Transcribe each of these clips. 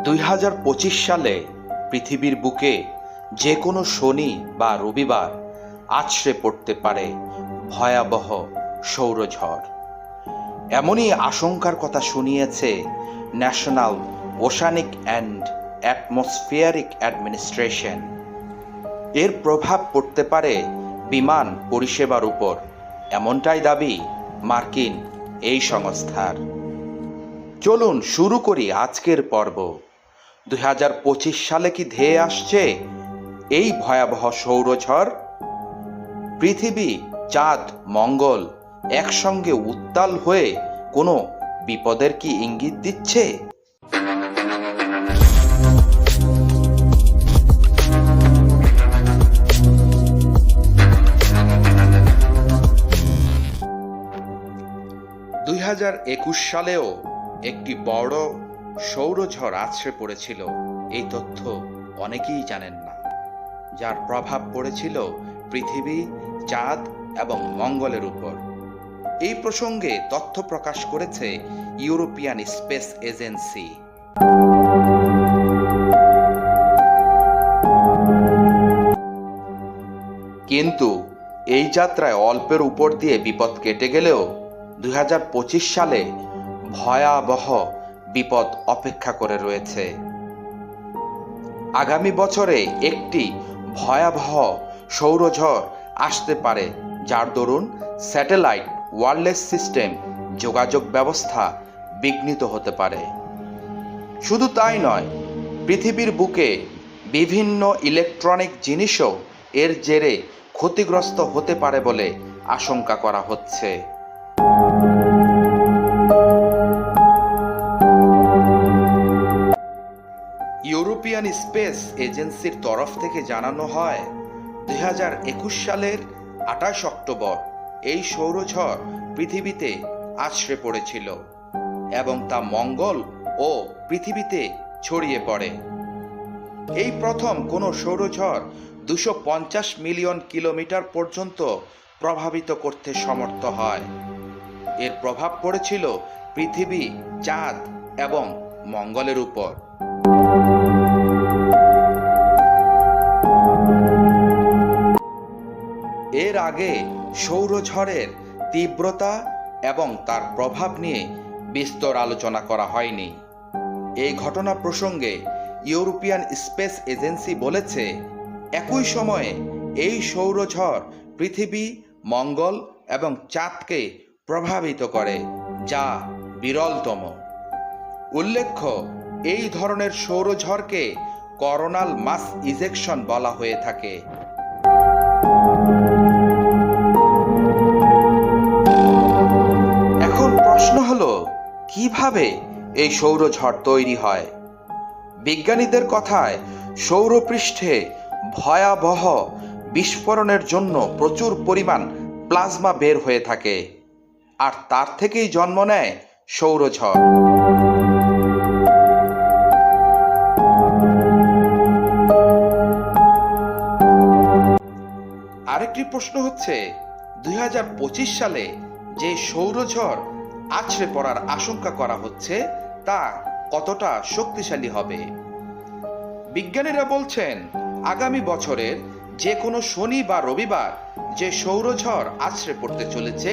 2025 সালে পৃথিবীর বুকে যে কোনো শনি বা রবিবার আছড়ে পড়তে পারে ভয়াবহ সৌরঝড়। এমনই আশঙ্কার কথা শুনিয়েছে National Oceanic and Atmospheric Administration. এর প্রভাব পড়তে পারে বিমান পরিষেবার উপর, এমনটাই দাবি মার্কিন এই সংস্থার। চলুন শুরু করি আজকের পর্ব। 2025 সালে কি ধেয়ে আসছে এই ভয়াবহ সৌরঝড়? পৃথিবী, চাঁদ, মঙ্গল একসঙ্গে উত্তাল হয়ে কোনো বিপদের কি ইঙ্গিত দিচ্ছে? সালেও একটি বড় সৌরঝড় আছড়ে পড়েছিল। এই তথ্য অনেকেই জানেন না, যার প্রভাব পড়েছিল পৃথিবী, চাঁদ এবং মঙ্গলের উপর। এই প্রসঙ্গে তথ্য প্রকাশ করেছে ইউরোপিয়ান স্পেস এজেন্সি। কিন্তু এই যাত্রায় অল্পের উপর দিয়ে বিপদ কেটে গেলেও 2025 সালে ভয়াবহ বিপদ অপেক্ষা করে রয়েছে। আগামী বছরে একটি ভয়াবহ সৌরঝড় আসতে পারে, যার দরুন স্যাটেলাইট, ওয়্যারলেস সিস্টেম, যোগাযোগ ব্যবস্থা বিঘ্নিত হতে পারে। শুধু তাই নয়, পৃথিবীর বুকে বিভিন্ন ইলেকট্রনিক জিনিসও এর জেরে ক্ষতিগ্রস্ত হতে পারে বলে আশঙ্কা করা হচ্ছে। ইউরোপিয়ান স্পেস এজেন্সির তরফ থেকে জানানো হয়, 2021 সালের 28 অক্টোবর এই সৌরঝড় পৃথিবীতে আছড়ে পড়েছিল এবং তা মঙ্গল ও পৃথিবীতে ছড়িয়ে পড়ে। এই প্রথম কোনো সৌরঝড় 250 মিলিয়ন কিলোমিটার পর্যন্ত প্রভাবিত করতে সমর্থ হয়। এর প্রভাব পড়েছিল পৃথিবী, চাঁদ এবং মঙ্গলের উপর। এর আগে সৌরঝড়ের তীব্রতা এবং তার প্রভাব নিয়ে বিস্তর আলোচনা করা হয়নি। এই ঘটনা প্রসঙ্গে ইউরোপিয়ান স্পেস এজেন্সি বলেছে, একই সময়ে এই সৌরঝড় পৃথিবী, মঙ্গল এবং চাঁদকে প্রভাবিত করে, যা বিরলতম। উল্লেখ্য, এই ধরনের সৌরঝড়কে করোনাল মাস ইজেকশন বলা হয়ে থাকে। এখন প্রশ্ন হলো, কিভাবে এই সৌরঝড় তৈরি হয়? বিজ্ঞানীদের কথায়, সৌরপৃষ্ঠে ভয়াবহ বিস্ফোরণের জন্য প্রচুর পরিমাণ প্লাজমা বের হয়ে থাকে, আর তার থেকেই জন্ম নেয় সৌরঝড়। আরেকটি প্রশ্ন হচ্ছে, 2025 সালে যে সৌরঝড় আছড়ে পড়ার আশঙ্কা করা হচ্ছে তা কতটা শক্তিশালী হবে? বিজ্ঞানীরা বলছেন, আগামী বছরের যে কোনো শনি বা রবিবার যে সৌরঝড় আছড়ে পড়তে চলেছে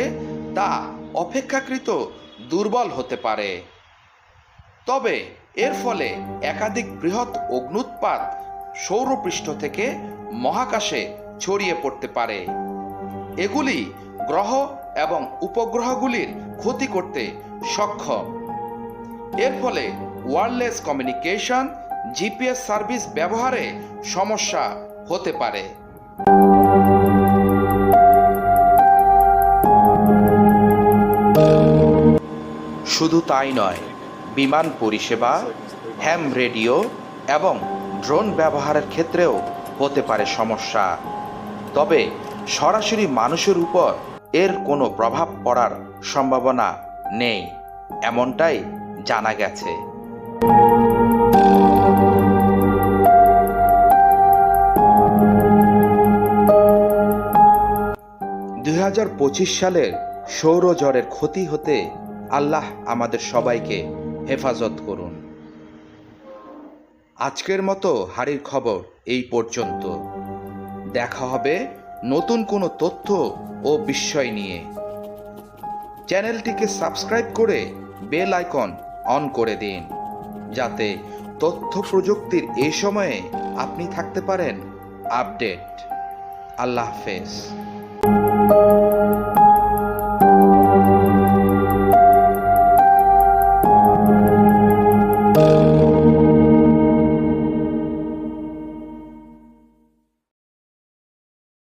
তা অপেক্ষাকৃত দুর্বল হতে পারে। তবে এর ফলে একাধিক বৃহৎ অগ্ন্যুৎপাত সৌরপৃষ্ঠ থেকে মহাকাশে ছড়িয়ে পড়তে পারে। এগুলি গ্রহ এবং উপগ্রহগুলির ক্ষতি করতে সক্ষম। এর ফলে ওয়্যারলেস কমিউনিকেশন, জিপিএস সার্ভিস ব্যবহারে সমস্যা হতে পারে। শুধু তাই নয়, বিমান পরিষেবা, হ্যাম রেডিও এবং ড্রোন ব্যবহারের ক্ষেত্রেও হতে পারে সমস্যা। তবে সরাসরি মানুষের উপর এর কোনো প্রভাব পড়ার সম্ভাবনা নেই, এমনটাই জানা গেছে। 2025 সালের সৌরঝড়ের ক্ষতি হতে আল্লাহ আমাদের সবাইকে হেফাজত করুন। আজকের মতো হাড়ির খবর এই পর্যন্ত। দেখা হবে নতুন কোনো তথ্য ও বিষয় নিয়ে। চ্যানেলটিকে সাবস্ক্রাইব করে বেল আইকন অন করে দিন, যাতে তথ্য প্রযুক্তির এই সময়ে আপনি থাকতে পারেন আপডেট। আল্লাহ হাফেজ।